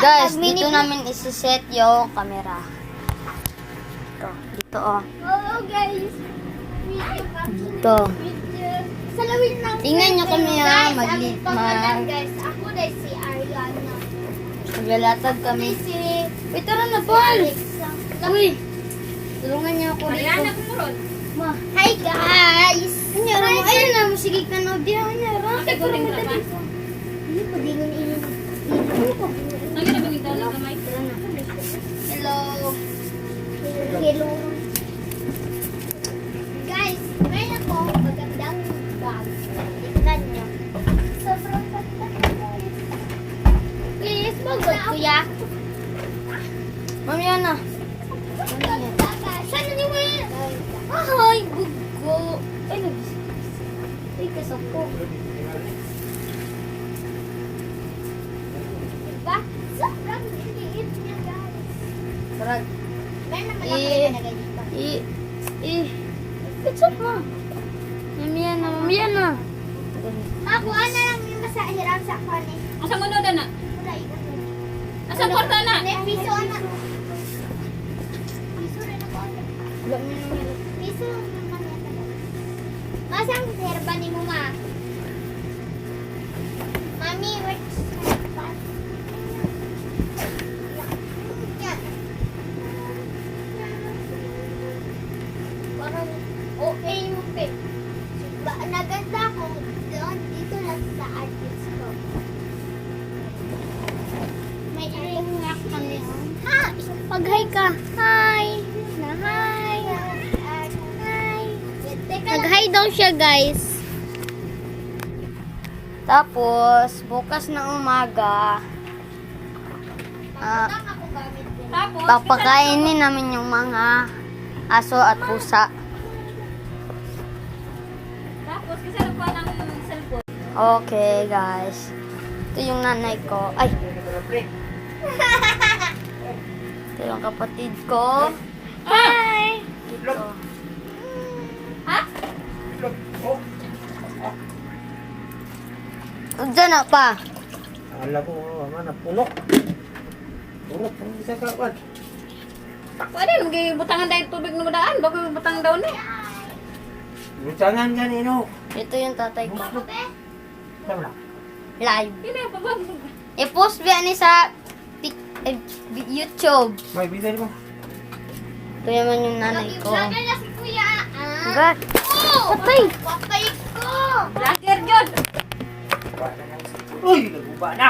Guys, dito namin isi-set yung camera. Dito oh. Oo guys. Dito. Salawin lang. Tingnan nyo kami ha. Guys, ako dahil si Ariana. Maglalatag kami. Si Wait, tara na, Paul. Alexa. Uy. Tulungan niyo ako Ariana dito. kumurod. Hi guys. Anyara mo. Ayun na, musigig na no. Di, anyara. Ate ko rin naman. Hindi ko dingon ini. Lagi na bang idala gamay? Hello. Hello. Guys, meron ako magandang bag. Tignan nyo. Sobrang ganda guys. Please, magod kuya. Mami, yan na. Saan ni Will? Ay, gugo. Ay, nag-isip. Ay, kasako. Diba? Sobrang liit niya, guys. Sarag. Meron naman ako nilagay dito. It's up mo. Mami, yan na. Mami, yan na. Ako, ano lang yung masahiram sa kanya. Asa mo na na? Wala, ikan mo. Asa kwarta na? Piso, anak. Piso rin ako. Wala mo yung Piso naman yan talaga. Masang herba ni mo, ma? Mami, where's my bag? Yan. Parang okay yung pet. Naganda ko doon, dito lang sa artist ko. May iyak kami. Ha! Pag-hi ka. Hi! Na-hi! Hi! Nag-hi daw siya, guys. Tapos, bukas ng umaga, Tapos, papakainin namin yung mga aso at pusa. tapos kasi nagkuha ng cellphone. Okay, guys. Ito yung nanay ko. Ay! Ito yung kapatid ko. Hi! Ito. Ha? Diyan na pa. Alam ko, mana punok. Punok, ang isa ka kwan. Pwede, butangan dahil tubig na madaan. Bago butangan daw ni. Lutangan ganino. Ito yung tatay ko. Tama. Live. Hindi na, pabag. I-post ba ni sa YouTube. May biday mo. Ito naman yung nanay ko. Vlogger na si Kuya. God. Patay! Patay ko! Vlogger, Jod! Uy, naguba na.